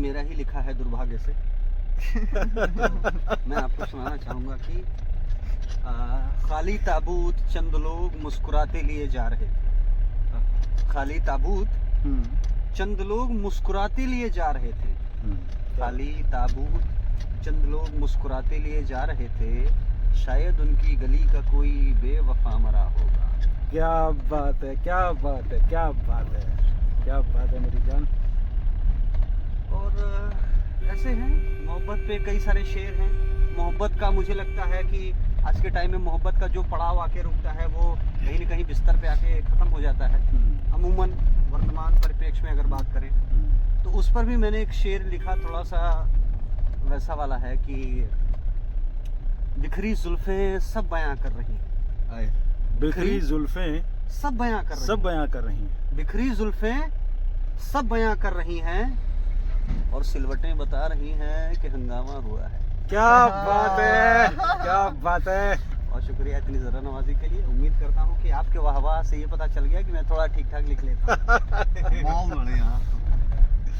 मेरा ही लिखा है दुर्भाग्य से। तो मैं आपको सुनाना चाहूँगा कि खाली ताबूत चंद लोग मुस्कुराते लिए जा रहे थे। खाली ताबूत चंद लोग मुस्कुराते लिए जा रहे थे। खाली ताबूत चंद लोग मुस्कुराते लिए जा रहे थे, शायद उनकी गली का कोई बेवफा मरा होगा। क्या बात है, क्या बात है, क्या बात है, क्या बात है मेरी जान। और ऐसे हैं, मोहब्बत पे कई सारे शेर हैं। मोहब्बत का मुझे लगता है कि आज के टाइम में मोहब्बत का जो पड़ाव आके रुकता है वो कहीं न कहीं बिस्तर पे आके ख़त्म हो जाता है। अमूमन वर्तमान परिप्रेक्ष्य में अगर बात करें तो उस पर भी मैंने एक शेर लिखा, थोड़ा सा वैसा वाला है कि बिखरी जुल्फें सब बयां कर रही हैं। बिखरी जुल्फें सब बयां कर रही सब बयां कर रही हैं। बिखरी जुल्फें सब बयां कर रही हैं और सिलवटें बता रही हैं कि हंगामा हुआ है। क्या बात है, क्या बात है। और शुक्रिया इतनी ज़रा नवाजी के लिए। उम्मीद करता हूँ कि आपके वाहवाह से ये पता चल गया कि मैं थोड़ा ठीक ठाक लिख लेता हूँ। बहुत बढ़िया।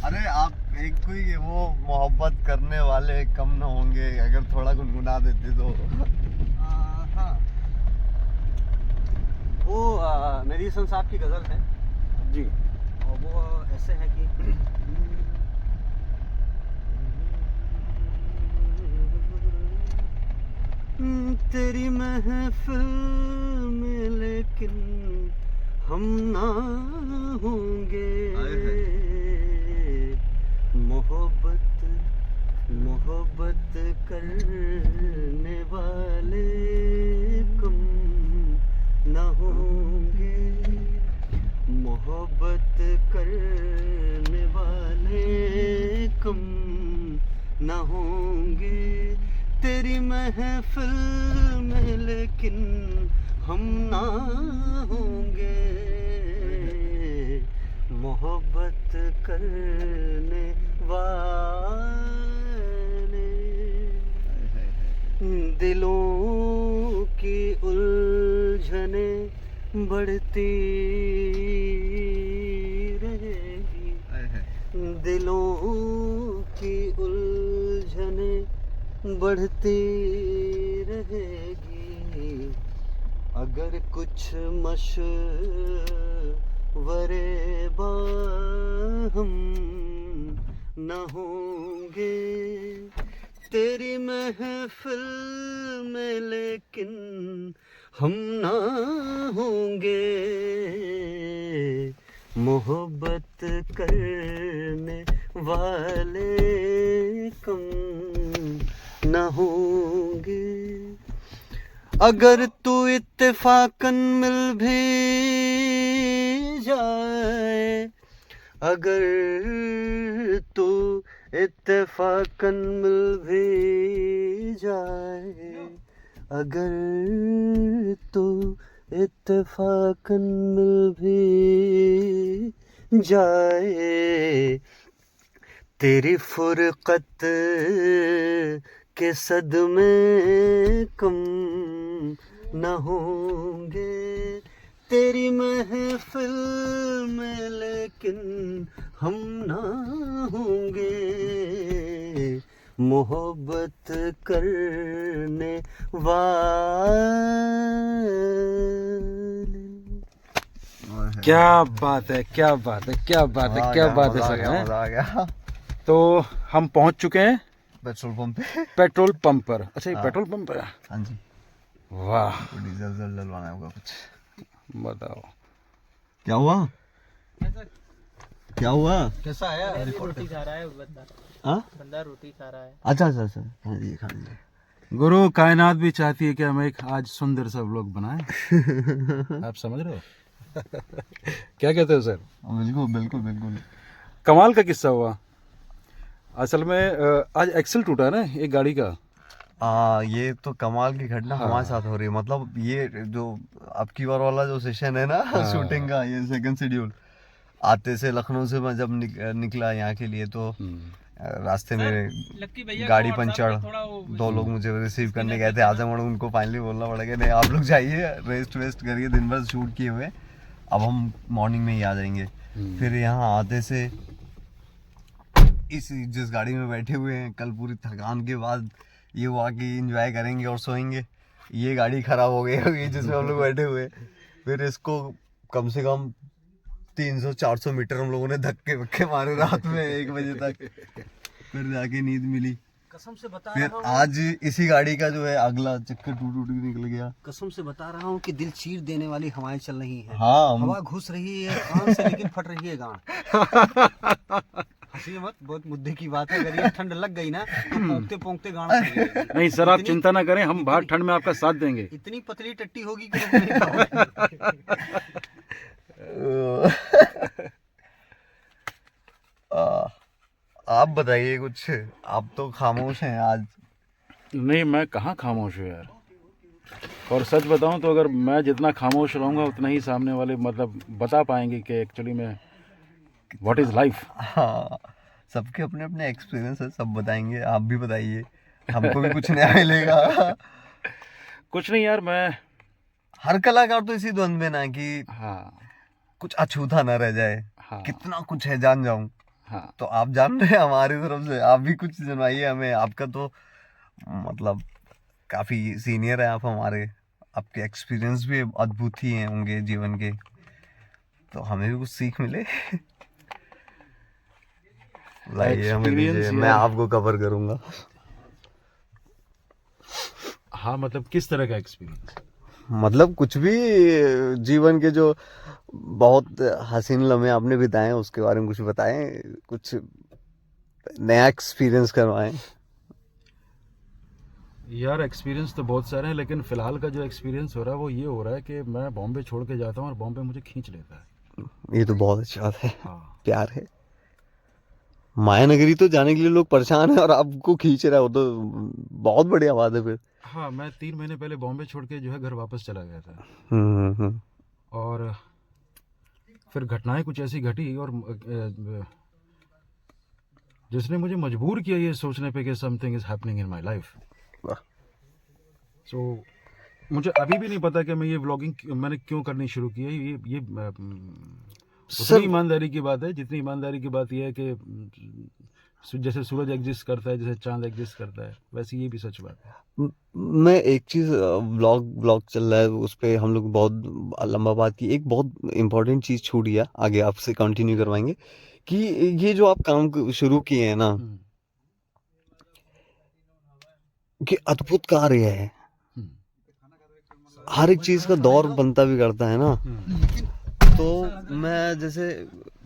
अरे आप एक कोई वो मोहब्बत करने वाले कम ना होंगे अगर थोड़ा गुनगुना देते तो। हाँ, वो मेडिसन साहब की गज़ल है जी। और वो ऐसे है कि तेरी महफिल में लेकिन हम ना होंगे, मोहब्बत मोहब्बत करने वाले कम ना होंगे, मोहब्बत करने वाले कम ना होंगे। तेरी महफिल में लेकिन हम ना होंगे, मोहब्बत करने वाले दिलों की उलझने बढ़ती रहेगी, दिलों की उलझने बढ़ती रहेगी, अगर कुछ मशवरे बाहम न होंगे। तेरी महफिल में लेकिन हम ना होंगे, मोहब्बत करने वाले कम न होंगे। अगर तू इत्तेफाकन मिल भी जाए, अगर तू इत्तेफाकन मिल भी जाए, अगर तू इत्तेफाकन मिल भी जाए, तेरी फुरकत के सदमे कम न होंगे। तेरी महफिल में लेकिन हम ना होंगे, मोहब्बत करने वाले। क्या बात है, क्या बात है, क्या बात है, क्या बात है सर। मजा आ गया। तो हम पहुंच चुके हैं पेट्रोल पंप पे। पेट्रोल पंप पर। अच्छा ये पेट्रोल पंप है। हाँ जी। वाह, तो डीजल डलवाना होगा कुछ। बताओ क्या हुआ, क्या हुआ, कैसा है? रोटी खा रहा है बंदा। हाँ बंदा रोटी खा रहा है। अच्छा अच्छा अच्छा, हाँ जी खा लीजिए। गुरु, कायनात भी चाहती है कि हम एक आज सुंदर सा व्लॉग बनाएं। आप समझ रहे हो? क्या कहते हो सर? बिल्कुल बिल्कुल बिल्कुल। कमाल का किस्सा हुआ। असल में आज एक्सल टूटा है ना एक गाड़ी का। ये तो कमाल की घटना हमारे साथ हो रही है। मतलब ये जो अब की बार वाला जो सेशन है ना शूटिंग का, ये सेकंड शेड्यूल आते से लखनऊ से मैं जब निकला यहाँ के लिए तो रास्ते में गाड़ी पंचर, 2 लोग मुझे रिसीव करने गए थे आजमगढ़। उनको फाइनली बोलना पड़ा कि नहीं आप लोग जाइए, रेस्ट वेस्ट करिए, दिन भर शूट किए हुए, अब हम मॉर्निंग में ही आ जाएंगे। फिर यहाँ आते से इस जिस गाड़ी में बैठे हुए हैं, कल पूरी थकान के बाद ये हुआ कि एंजॉय करेंगे और सोएंगे। ये गाड़ी खराब हो गई होगी जिसमें हम लोग बैठे हुए, फिर इसको कम से कम 300-400 मीटर हम लोगों ने धक्के वक्के मारे रात में 1 बजे तक, फिर जाके नींद मिली। कसम से बता फिर रहा हूँ, आज इसी गाड़ी का जो है अगला चक्कर टूट के निकल गया। कसम से बता रहा हूँ कि दिल चीर देने वाली हवाएं चल रही हैं। हाँ हवा घुस रही है कान से, लेकिन फट रही है गांड। हंसी मत, बहुत मुद्दे की बात है। अगर ये ठंड लग गई ना तो पोंखते पोंखते गांड फट जाएगी। नहीं सर, आप चिंता ना करें, हम बाहर ठंड में आपका साथ देंगे। इतनी पतली टट्टी होगी कि रुक नहीं पाओगे। आप बताइए कुछ, आप तो खामोश हैं आज। नहीं, मैं कहाँ खामोश हूँ यार। और सच बताऊं तो अगर मैं जितना खामोश रहूंगा उतना ही सामने वाले मतलब बता पाएंगे कि एक्चुअली में व्हाट इज लाइफ। हाँ, सबके अपने अपने एक्सपीरियंस है, सब बताएंगे। आप भी बताइए, हमको भी कुछ नया मिलेगा। कुछ नहीं यार, मैं हर कलाकार तो इसी द्वंद में ना कि हाँ कुछ अछूता ना रह जाए। हाँ कितना कुछ है जान जाऊं। हाँ तो आप जान रहे हैं हमारी तरफ से, आप भी कुछ सुनाइए हमें। आपका तो मतलब काफी सीनियर है आप हमारे, आपके एक्सपीरियंस भी अद्भुत ही हैं होंगे जीवन के, तो हमें भी कुछ सीख मिले। लाइए हमें दीजिए, मैं आपको कवर करूंगा। हाँ, मतलब किस तरह का एक्सपीरियंस? मतलब कुछ भी जीवन के जो बहुत हसीन लम्हे आपने बिताए हैं उसके बारे में कुछ बताएं, कुछ नया एक्सपीरियंस करवाएं। यार एक्सपीरियंस तो बहुत सारे हैं, लेकिन फिलहाल का जो एक्सपीरियंस हो रहा है वो ये हो रहा है कि मैं बॉम्बे छोड़ के जाता हूँ और बॉम्बे मुझे खींच लेता है। ये तो बहुत अच्छा बात है। हाँ, प्यार है। मायानगरी तो जाने के लिए लोग परेशान हैं और आपको खींच रहा है, वो तो बहुत बढ़िया बात है फिर। हाँ, मैं 3 महीने पहले बॉम्बे छोड़ के जो है घर वापस चला गया था। हम्म। और फिर घटनाएं कुछ ऐसी घटी और जिसने मुझे मजबूर किया ये सोचने पे कि something is happening in my life. So मुझे अभी भी नहीं पता कि मैं ये व्लॉगिंग मैंने क्यों करनी शुरू की है। ये उतनी ईमानदारी की बात है जितनी ईमानदारी की बात यह है कि जैसे सूरज एग्जिस्ट करता है, जैसे चांद एग्जिस्ट करता है, वैसे ये भी सच बात है। मैं एक चीज, व्लॉग चल रहा है, उस पर हम लोग बहुत लंबा बात की। एक बहुत इम्पोर्टेंट चीज छूट गया, आगे आपसे कंटिन्यू करवाएंगे कि ये जो आप काम शुरू किए हैं ना, कि अद्भुत कार्य है। हर एक चीज का दौर बनता भी करता है ना। तो मैं जैसे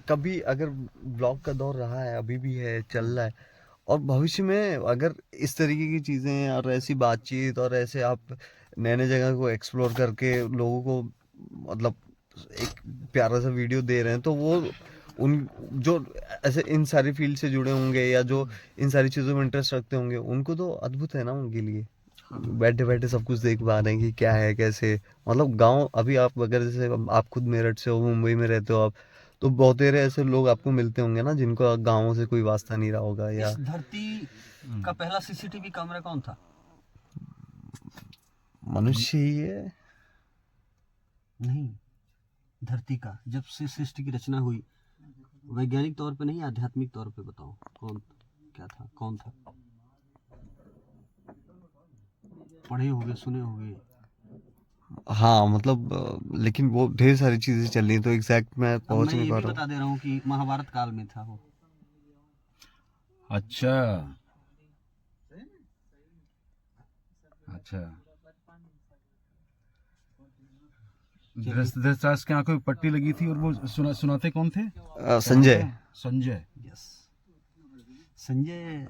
कभी अगर ब्लॉग का दौर रहा है, अभी भी है, चल रहा है, और भविष्य में अगर इस तरीके की चीज़ें और ऐसी बातचीत और ऐसे आप नए नए जगह को एक्सप्लोर करके लोगों को मतलब एक प्यारा सा वीडियो दे रहे हैं, तो वो उन जो ऐसे इन सारी फील्ड से जुड़े होंगे या जो इन सारी चीज़ों में इंटरेस्ट रखते होंगे, उनको तो अद्भुत है ना उनके लिए। बैठे बैठे सब कुछ देख पा रहे हैं कि क्या है कैसे। मतलब गांव, अभी आप अगर जैसे आप खुद मेरठ से हो, मुंबई में रहते हो आप, तो बहुत सारे ऐसे लोग आपको मिलते होंगे ना जिनको गांवों से कोई वास्ता नहीं रहा होगा। या इस धरती का पहला सीसीटीवी कैमरा कौन था? मनुष्य ही है। नहीं, धरती का जब से सृष्टि की रचना हुई, वैज्ञानिक तौर पे नहीं, आध्यात्मिक तौर पे बताओ कौन क्या था, कौन था? पढ़े होगे, सुने होगे। हाँ मतलब लेकिन वो ढेर सारी चीजें चल रही, तो एग्जैक्ट मैं पहुंच नहीं पा मैं रहा बता दे रहा हूँ कि महाभारत काल में था वो। अच्छा अच्छा, धृतराष्ट्र की आंखों में पट्टी लगी थी और वो सुनाते कौन थे? संजय। संजय, यस, संजय।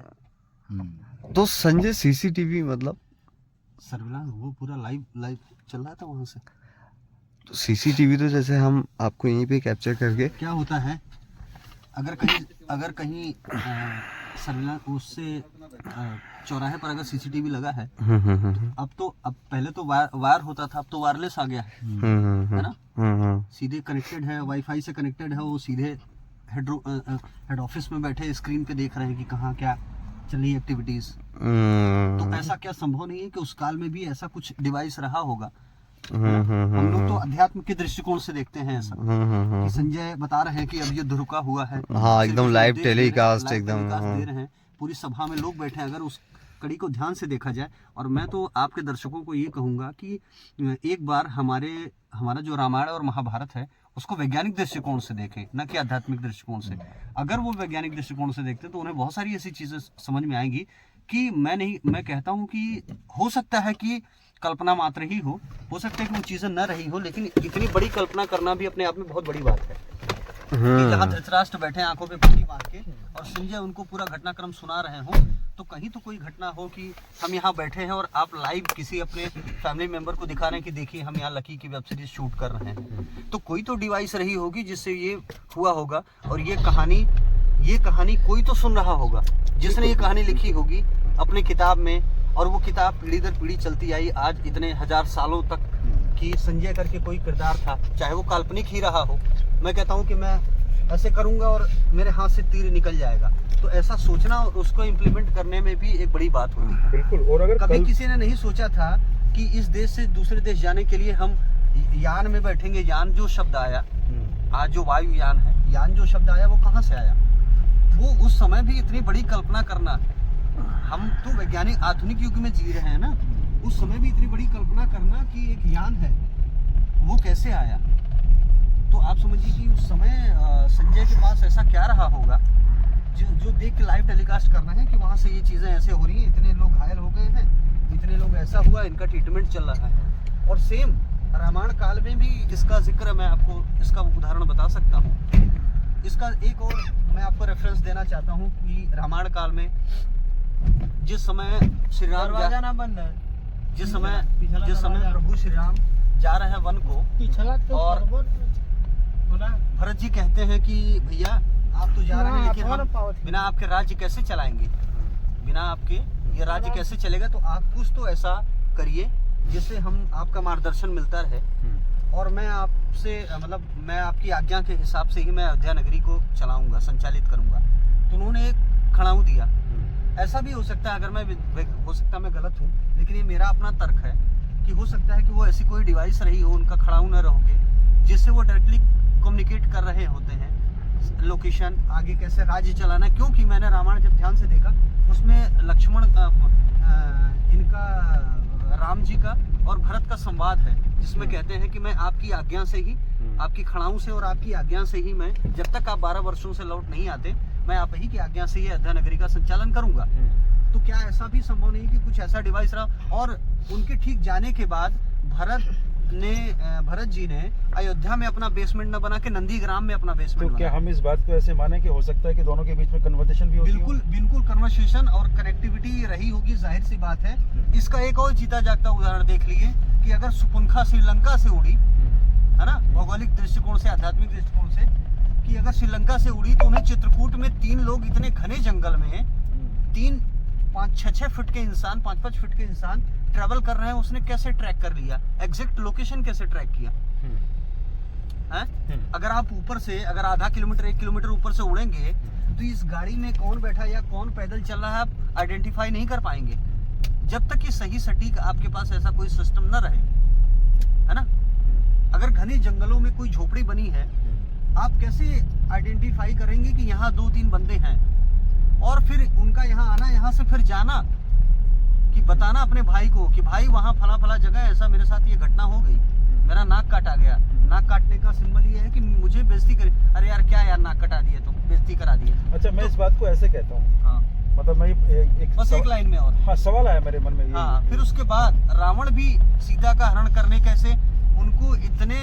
तो संजय सीसीटीवी मतलब सर्विलांस, वो पूरा लाइव चल रहा था वहां से। तो सीसीटीवी तो जैसे हम आपको यहीं पे कैप्चर करके, क्या होता है अगर कहीं सर्विलांस उससे चौराहे पर अगर सीसीटीवी लगा है, अब पहले तो वायर होता था, अब तो वायरलेस आ गया है ना। सीधे कनेक्टेड है, वाईफाई से कनेक्टेड है, वो सीधे हेड ऑफिस में बैठे स्क्रीन पे देख रहे हैं कि कहाँ क्या चल रही एक्टिविटीज। तो ऐसा क्या संभव नहीं है कि उस काल में भी ऐसा कुछ डिवाइस रहा होगा हम लोग तो अध्यात्म के दृष्टिकोण से देखते हैं ऐसा कि संजय बता रहे हैं कि अब युद्ध रुका हुआ है। हाँ, सिर्फ एकदम लाइव संदेश दे रहे हैं, टेलीकास्ट लाइव एकदम, टेलीकास्ट हाँ। दे रहे हैं, पूरी सभा में लोग बैठे हैं। अगर उस कड़ी को ध्यान से देखा जाए, और मैं तो आपके दर्शकों को ये कहूंगा कि एक बार हमारा जो रामायण और महाभारत है उसको वैज्ञानिक दृष्टिकोण से देखें, न कि आध्यात्मिक दृष्टिकोण से। अगर वो वैज्ञानिक दृष्टिकोण से देखते तो उन्हें बहुत सारी ऐसी चीजें समझ में आएंगी कि मैं कहता हूँ कि हो सकता है कि कल्पना मात्र ही हो सकता है कि वो चीजें न रही हो, लेकिन इतनी बड़ी कल्पना करना भी अपने आप में बहुत बड़ी बात है कि जहाँ धृतराष्ट्र बैठे आंखों पे पट्टी बांध के और संजय उनको पूरा घटनाक्रम सुना रहे हो, तो कहीं तो कोई घटना हो कि हम यहाँ बैठे हैं और आप लाइव किसी अपने फैमिली मेंबर को दिखा रहे हैं कि देखिए हम यहाँ लकी की वेब सीरीज शूट कर रहे हैं। तो कोई तो डिवाइस रही होगी जिससे ये हुआ होगा, और ये कहानी कोई तो सुन रहा होगा जिसने ये कहानी लिखी होगी अपने किताब में, और वो किताब पीढ़ी दर पीढ़ी चलती आई आज इतने हजार सालों तक कि संजय करके कोई किरदार था, चाहे वो काल्पनिक ही रहा हो। मैं कहता हूँ कि मैं ऐसे करूंगा और मेरे हाथ से तीर निकल जाएगा, तो ऐसा सोचना और उसको इम्प्लीमेंट करने में भी एक बड़ी बात होती है। बिल्कुल। और अगर कभी किसी ने नहीं सोचा था कि इस देश से दूसरे देश जाने के लिए हम यान में बैठेंगे। यान जो शब्द आया, आज जो वायुयान है, यान जो शब्द आया वो कहाँ से आया? वो उस समय भी इतनी बड़ी कल्पना करना, हम तो वैज्ञानिक आधुनिक युग में जी रहे हैं ना, उस समय भी इतनी बड़ी कल्पना करना कि एक यान है, वो कैसे आया? तो आप समझिए कि उस समय संजय के पास ऐसा क्या रहा होगा जो देख के लाइव टेलीकास्ट करना है कि वहाँ से ये चीज़ें ऐसे हो रही हैं, इतने लोग घायल हो गए हैं, इतने लोग ऐसा हुआ, इनका ट्रीटमेंट चल रहा है। और सेम रामायण काल में भी इसका जिक्र, मैं आपको इसका उदाहरण बता सकता हूँ। इसका एक और मैं आपको रेफरेंस देना चाहता हूँ कि रामायण काल में जिस समय श्री राम जिस समय प्रभु श्री राम जा रहे हैं वन को, और भरत जी कहते हैं कि भैया आप तो जा रहे हैं, लेकिन हम बिना आपके राज्य कैसे चलाएंगे, बिना आपके ये राज्य कैसे चलेगा? तो आप कुछ तो ऐसा करिए जिससे हम आपका मार्गदर्शन मिलता रहे, और मैं आपसे मैं आपकी आज्ञा के हिसाब से ही मैं अयोध्या नगरी को चलाऊंगा, संचालित करूंगा। तो उन्होंने एक खड़ाऊ दिया। ऐसा भी हो सकता है, अगर हो सकता है मैं गलत हूँ, लेकिन ये मेरा अपना तर्क है कि हो सकता है कि वो ऐसी कोई डिवाइस रही हो, उनका खड़ाऊ न रहोगे, जिससे वो डायरेक्टली कम्युनिकेट कर रहे होते हैं लोकेशन, आगे कैसे राज्य चलाना है। क्योंकि मैंने रामायण जब ध्यान से देखा, उसमें लक्ष्मण इनका राम जी का और भरत का संवाद है, जिसमें कहते हैं कि मैं आपकी आज्ञा से ही, आपकी खड़ाऊ से और आपकी आज्ञा से ही मैं, जब तक आप 12 वर्षों से लौट नहीं आते, मैं आप ही की आज्ञा से ही अयोध्या नगरी का संचालन करूंगा। तो क्या ऐसा भी संभव नहीं कि कुछ ऐसा डिवाइस रहा? और उनके ठीक जाने के बाद भरत जी ने अयोध्या में अपना बेसमेंट न बना के नंदीग्राम में अपना बेसमेंट। तो क्या हम इस बात को ऐसे माने कि हो सकता है कि दोनों के बीच में कन्वर्सेशन भी होती हो? बिल्कुल कन्वर्सेशन और कनेक्टिविटी रही होगी, जाहिर सी बात है। इसका एक और जीता जागता उदाहरण देख लीजिए कि अगर सुपुनखा श्रीलंका से उड़ी, है ना, भौगोलिक दृष्टिकोण से, आध्यात्मिक दृष्टिकोण से, कि अगर श्रीलंका से उड़ी तो उन्हें चित्रकूट में 3 लोग इतने घने जंगल में 5-6 फीट के इंसान, 5-5 फीट के इंसान ट्रैवल कर रहे हैं, उसने कैसे ट्रैक कर लिया? एग्जैक्ट लोकेशन कैसे ट्रैक किया? अगर आप ऊपर से, अगर आधा किलोमीटर 1 किलोमीटर ऊपर से उड़ेंगे तो इस गाड़ी में कौन बैठा या कौन पैदल चल रहा है आप आइडेंटिफाई नहीं कर पाएंगे, जब तक कि सही सटीक आपके पास ऐसा कोई सिस्टम न रहे, है ना। अगर घने जंगलों में कोई झोपड़ी बनी है, आप कैसे आइडेंटिफाई करेंगे कि यहाँ 2-3 बंदे हैं, और फिर उनका यहाँ आना, यहाँ से फिर जाना, कि बताना अपने भाई को कि भाई वहाँ फला जगह ऐसा मेरे साथ ये घटना हो गई, मेरा नाक काटा गया। नाक काटने का सिंबल ये है कि मुझे बेइज्जती करे। अरे यार क्या यार, नाक कटा दिए तो बेइज्जती करा दिए। अच्छा, मैं इस बात को ऐसे कहता हूँ, हाँ, मतलब मैं एक लाइन में और हाँ सवाल आया मेरे मन में। हाँ, फिर उसके बाद रावण भी सीता का हरण करने कैसे, उनको इतने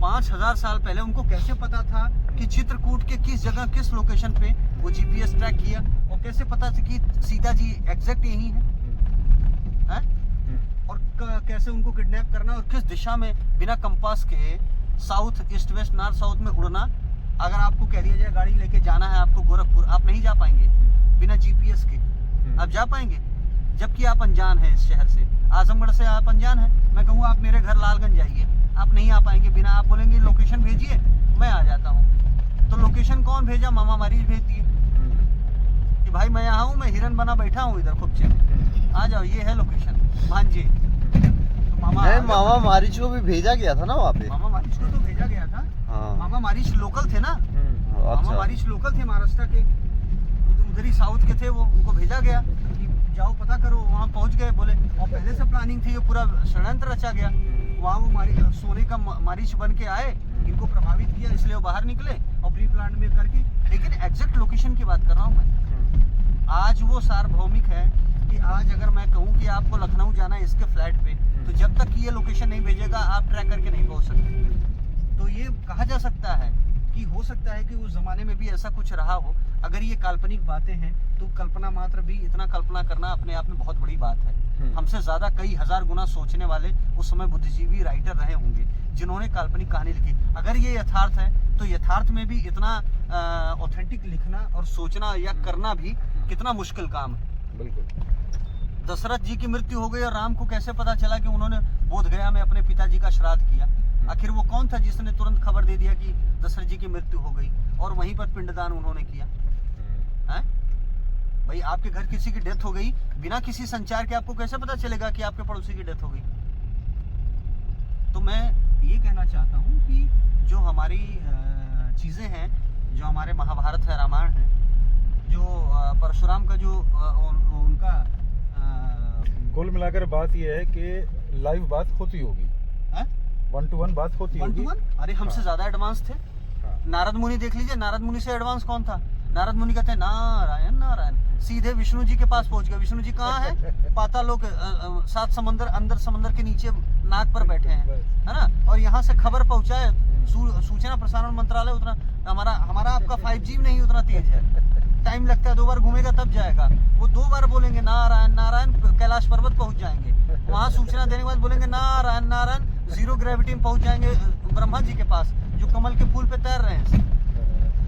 5000 साल पहले उनको कैसे पता था कि चित्रकूट के किस जगह, किस लोकेशन पे वो GPS ट्रैक किया, और कैसे पता था कि सीता जी एग्जैक्ट यही है? और कैसे उनको किडनैप करना, और किस दिशा में बिना कंपास के, south, east, west, north, south में उड़ना। अगर आपको कह दिया जाए गाड़ी लेके जाना है आपको गोरखपुर, आप नहीं जा पाएंगे बिना GPS के। आप जा पाएंगे? जबकि आप अनजान हैं इस शहर से, आजमगढ़ से आप अनजान हैं। मैं कहूँ आप मेरे घर लालगंज जाइए, आप नहीं आ पाएंगे बिना, आप बोलेंगे लोकेशन भेजिए मैं आ जाता हूँ। तो लोकेशन कौन भेजा? मामा मरीज भेज दिए कि भाई मैं यहाँ हूँ, मैं हिरन बना बैठा हूँ इधर खुपचे में, आ जाओ, ये है लोकेशन भांजे। तो मामा नहीं, मामा मारिच को भी भेजा गया था ना वहाँ पे। मामा मारिच को तो भेजा गया था। हाँ। मामा मारिच लोकल थे ना, मामा अच्छा। मारिच लोकल थे महाराष्ट्र के, उधर ही साउथ के थे वो, उनको भेजा गया कि जाओ पता करो। वहाँ पहुँच गए, बोले, और पहले से प्लानिंग थी, ये पूरा षड्यंत्र रचा गया। वहाँ वो सोने का मारिच बन के आए, इनको प्रभावित किया, इसलिए वो बाहर निकले और प्री प्लान में करके। लेकिन एग्जैक्ट लोकेशन की बात कर रहा हूँ मैं। आज वो सार्वभौमिक है कि आज अगर मैं कहूँ कि आपको लखनऊ जाना है इसके फ्लैट पे, तो जब तक ये लोकेशन नहीं भेजेगा आप ट्रैक करके नहीं पहुँच सकते। तो ये कहा जा सकता है कि हो सकता है कि उस जमाने में भी ऐसा कुछ रहा हो। अगर ये काल्पनिक बातें हैं तो कल्पना मात्र भी, इतना कल्पना करना अपने आप में बहुत बड़ी बात है। हमसे ज्यादा कई हजार गुना सोचने वाले उस समय बुद्धिजीवी राइटर रहे होंगे जिन्होंने काल्पनिक कहानी लिखी। अगर ये यथार्थ है तो यथार्थ में भी इतना ऑथेंटिक लिखना और सोचना या करना भी कितना मुश्किल काम है। बिल्कुल। दशरथ जी की मृत्यु हो गई और राम को कैसे पता चला कि उन्होंने बोधगया में अपने पिताजी का श्राद्ध किया? आखिर वो कौन था जिसने तुरंत खबर दे दिया कि दशरथ जी की मृत्यु हो गई और वहीं पर पिंडदान उन्होंने किया? हैं? भाई आपके घर किसी की डेथ हो गई, बिना किसी संचार के आपको कैसे पता चलेगा कि आपके पड़ोसी की डेथ हो गई? तो मैं ये कहना चाहता हूँ कि जो हमारी चीजें हैं, जो हमारे महाभारत है, रामायण है, जो परशुराम का जो उनका कुल मिलाकर बात यह है कि लाइव बात होती होगी, 1 to 1 बात होती होगी। अरे हमसे ज्यादा एडवांस थे। नारद मुनि देख लीजिए, नारद मुनि से एडवांस कौन था? नारद मुनि कहते हैं नारायण नारायण, सीधे विष्णु जी के पास पहुंच गए। विष्णु जी कहाँ है? पातालोक, 7 समंदर, अंदर समंदर के नीचे नाग पर बैठे हैं, है ना। और यहाँ से खबर पहुंचाए, सूचना प्रसारण मंत्रालय उतना, हमारा आपका 5G नहीं उतना तेज है, टाइम लगता है, 2 बार घूमेगा तब जाएगा। वो 2 बार बोलेंगे नारायण नारायण, कैलाश पर्वत पहुंच जाएंगे, वहाँ सूचना देने के बाद बोलेंगे नारायण नारायण, 0 ग्रेविटी में पहुंच जाएंगे ब्रह्मा जी के पास जो कमल के फूल पे तैर रहे हैं,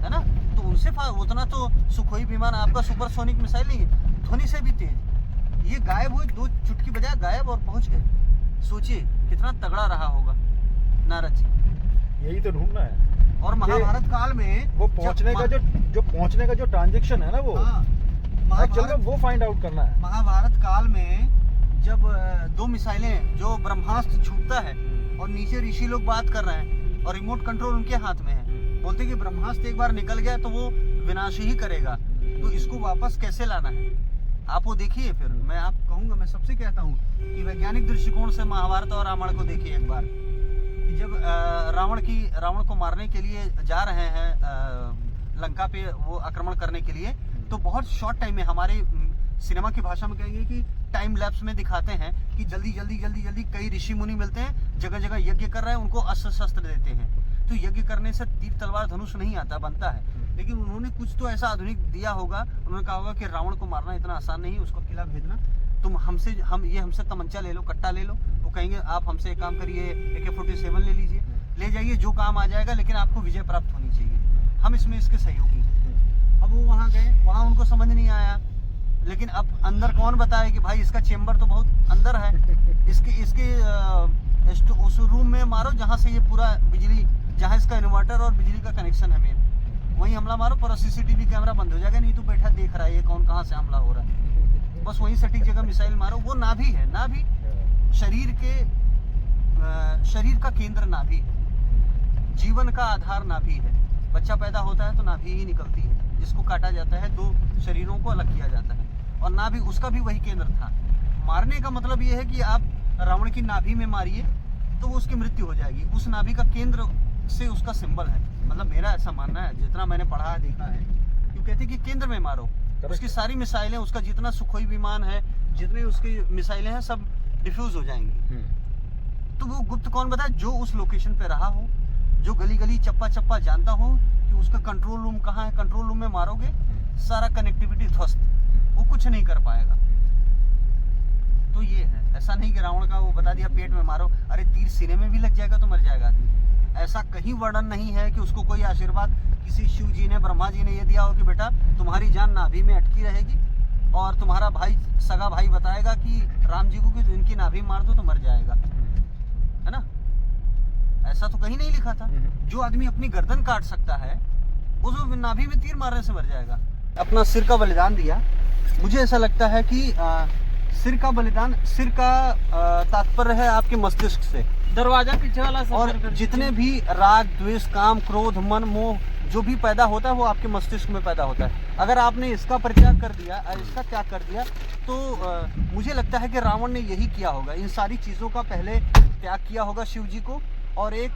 है ना। तो उनसे उतना तो सुखोई विमान आपका सुपरसोनिक मिसाइल नहीं है, ध्वनि से भी तेज। ये गायब हुए, 2 चुटकी बजाए गायब और पहुंच गए। सोचिए कितना तगड़ा रहा होगा नारद जी। यही तो ढूंढना है। और महाभारत काल में वो पहुंचने का जो पहुंचने का जो ट्रांजैक्शन है ना, वो एक्चुअल में वो फाइंड आउट करना है। महाभारत काल में जब 2 मिसाइलें, जो ब्रह्मास्त्र छूटता है और नीचे ऋषि लोग बात कर रहे हैं और रिमोट कंट्रोल उनके हाथ में है, बोलते कि ब्रह्मास्त्र एक बार निकल गया तो वो विनाश ही करेगा, तो इसको वापस कैसे लाना है? आप वो देखिए। फिर मैं आप कहूँगा, मैं सबसे कहता हूँ कि वैज्ञानिक दृष्टिकोण से महाभारत और रामायण को देखिए एक बार। कि जब रावण को मारने के लिए जा रहे हैं लंका पे, वो आक्रमण करने के लिए, तो बहुत शॉर्ट टाइम में, हमारे सिनेमा की भाषा में कहेंगे कि टाइम लैप्स में दिखाते हैं कि जल्दी जल्दी कई ऋषि मुनि मिलते हैं, जगह जगह यज्ञ कर रहे हैं, उनको अस्त्र शस्त्र देते हैं। तो यज्ञ करने से तीर तलवार धनुष नहीं आता, बनता है, लेकिन उन्होंने कुछ तो ऐसा आधुनिक दिया होगा। उन्होंने कहा होगा कि रावण को मारना इतना आसान नहीं, उसको किला भेजना, तुम हमसे तमंचा ले लो, कट्टा ले लो। वो कहेंगे आप हमसे एक काम करिए, AK-47 ले लीजिए, ले जाइए, जो काम आ जाएगा, लेकिन आपको विजय प्राप्त होनी चाहिए, हम इसमें इसके सहयोगी हैं। अब वो वहाँ गए, वहाँ उनको समझ नहीं आया, लेकिन अब अंदर कौन बताए कि भाई इसका चेम्बर तो बहुत अंदर है, इसके उस रूम में मारो जहाँ से ये पूरा बिजली, जहाँ इसका इन्वर्टर और बिजली का कनेक्शन है मेन, वहीं हमला मारो, पर CCTV कैमरा बंद हो जाएगा, नहीं तो बैठा देख रहा है ये कौन कहाँ से हमला हो रहा है। बस वहीं सटीक जगह मिसाइल मारो। वो नाभि है, नाभि शरीर का केंद्र नाभि, जीवन का आधार नाभि है। बच्चा पैदा होता है तो नाभि ही निकलती है, जिसको काटा जाता है, 2 शरीरों को अलग किया जाता है, और नाभि उसका भी वही केंद्र था। मारने का मतलब ये है कि आप रावण की नाभि में मारिए तो वो उसकी मृत्यु हो जाएगी। उस नाभि का केंद्र से उसका सिंबल है, मतलब मेरा ऐसा मानना है, जितना मैंने पढ़ा है, देखा है, क्यों कहते हैं कि केंद्र में मारो, उसकी सारी मिसाइलें, उसका जितना सुखोई विमान है, जितने उसकी मिसाइलें हैं, सब डिफ्यूज हो जाएंगी। तो वो गुप्त कौन बताए? जो उस लोकेशन पे रहा हो, जो गली गली चप्पा चप्पा जानता हो कि उसका कंट्रोल रूम कहाँ है। कंट्रोल रूम में मारोगे, सारा कनेक्टिविटी ध्वस्त, वो कुछ नहीं कर पाएगा। तो ये है, ऐसा नहीं कि रावण का वो बता दिया पेट में मारो, अरे तीर सीने में भी लग जाएगा तो मर जाएगा आदमी। ऐसा कहीं वर्णन नहीं है कि उसको कोई आशीर्वाद किसी शिव जी ने, ब्रह्मा जी ने ये दिया हो कि बेटा तुम्हारी जान नाभि में अटकी रहेगी, और तुम्हारा भाई, सगा भाई बताएगा कि राम जी को कि इनकी नाभि मार दो तो मर जाएगा, है ना। ऐसा तो कहीं नहीं लिखा था। जो आदमी अपनी गर्दन काट सकता है, वो जो नाभि में तीर मारने से मर जाएगा। अपना सिर का बलिदान दिया। मुझे ऐसा लगता है कि सिर का बलिदान, सिर का तात्पर्य है आपके मस्तिष्क से। दरवाजा पीछे वाला और सफर कर जितने भी राग, द्वेष, काम, क्रोध, मन, मोह जो भी पैदा होता है वो आपके मस्तिष्क में पैदा होता है। अगर आपने इसका परित्याग कर दिया, इसका त्याग कर दिया, तो मुझे लगता है कि रावण ने यही किया होगा। इन सारी चीज़ों का पहले त्याग किया होगा शिव जी को, और एक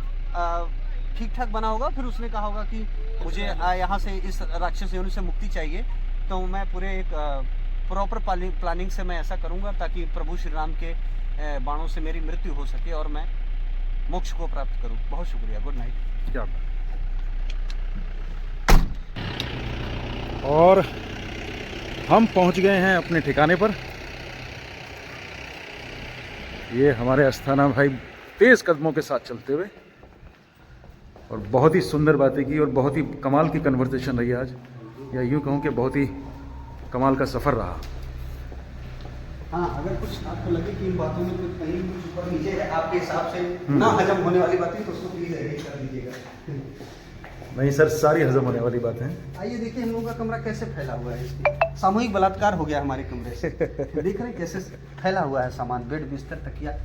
ठीक ठाक बना होगा। फिर उसने कहा होगा कि मुझे यहाँ से, इस राक्षस योनि से मुक्ति चाहिए, तो मैं पूरे एक प्रॉपर प्लानिंग से मैं ऐसा करूँगा ताकि प्रभु श्री राम के बाणों से मेरी मृत्यु हो सके और मैं मोक्ष को प्राप्त करूँ। बहुत शुक्रिया, गुड नाइट। क्या और हम पहुंच गए हैं अपने ठिकाने पर। ये हमारे अस्थाना भाई तेज कदमों के साथ चलते हुए, और बहुत ही सुंदर बातें की और बहुत ही कमाल की कन्वर्सेशन रही आज, या यूँ कहूँ कि बहुत ही कमाल का सफ़र रहा। हाँ, अगर कुछ आपको लगे कि इन बातों में कुछ कहीं कुछ ऊपर नीचे है आपके हिसाब से ना हजम होने वाली बातें, तो उसको प्लीज एडिट कर दीजिएगा। नहीं सर, सारी हजम होने वाली बात है। आइए देखिए हम लोगों का कमरा कैसे फैला हुआ है। इसकी सामूहिक बलात्कार हो गया हमारे कमरे से। देख रहे हैं कैसे फैला हुआ है सामान, बेड, बिस्तर, तकिया।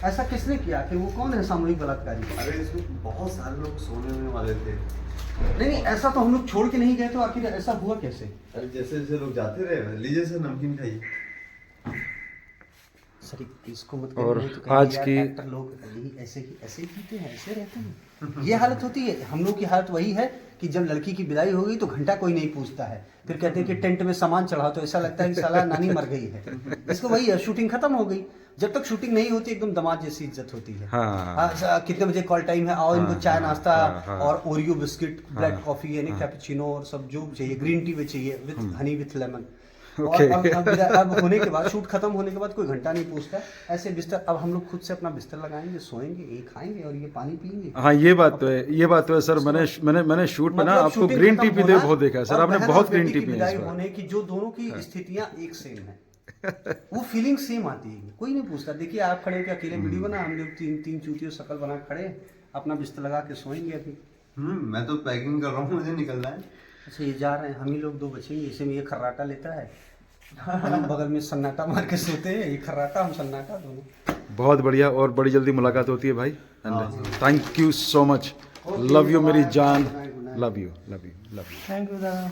ऐसा किसने किया कि वो कौन है सामूहिक बलात्कारी? अरे इसमें बहुत सारे लोग सोने वाले थे। नहीं, ऐसा तो हम लोग छोड़ के नहीं गए, तो आखिर ऐसा हुआ कैसे? अरे जैसे जैसे लोग जाते रहे, लीजिए सर नमकीन खाइए। सर इसको मत और कहिए, तो आज यार की- एक्टर लोग यही ऐसे ही पीते हैं, ऐसे रहते हैं। ये हालत होती है। हम लोग की हालत वही है कि जब लड़की की विदाई हो गई तो घंटा कोई नहीं पूछता है। फिर कहते हैं कि टेंट में सामान चढ़ाओ, तो ऐसा लगता है कि साला नानी मर गई है। इसको वही है, शूटिंग खत्म हो गई। जब तक शूटिंग नहीं होती एकदम दामाद जैसी इज्जत होती है। हाँ। कितने बजे कॉल टाइम है, आओ इनको चाय नाश्ता हाँ। और ओरियो बिस्किट, ब्लैक कॉफी यानी कैपुचिनो और सब जो चाहिए, ग्रीन टी भी चाहिए with Honey with lemon. Okay. और अब होने के बाद, शूट खत्म होने के बाद कोई घंटा नहीं पूछता। ऐसे बिस्तर, अब हम लोग खुद से अपना बिस्तर लगाएंगे, सोएंगे, ये खाएंगे और ये पानी पिएंगे। हाँ, ये बात तो है, ये बात तो है सर। मैंने शूट में ना मतलब आपको शूटिंग ग्रीन टी खत्म पीते होना बहुत देखा है सर। और आपने बहन बहुत और ग्रीन बेटी टी की पी है विदाई इस बार। होने की जो दोनों की स्थितियां एक सेम है, वो फीलिंग सेम आती है। कोई नहीं पूछता। देखिए आप खड़े होकर अकेले वीडियो बना, हम लोग तीन चूतियों शकल बना खड़े, अपना बिस्तर लगा के सोएंगे अभी। मैं तो पैकिंग कर रहा हूँ, मुझे निकलना है। अच्छा, ये जा रहे हैं, हम ही लोग दो बचेंगे। इसे में ये खर्राटा लेता है, हम बगल में सन्नाटा मार के सोते हैं। ये खर्राटा, हम सन्नाटा दोनों। बहुत बढ़िया, और बड़ी जल्दी मुलाकात होती है भाई। Thank you so much, love you मेरी जान, लव यू। थैंक यू दादा।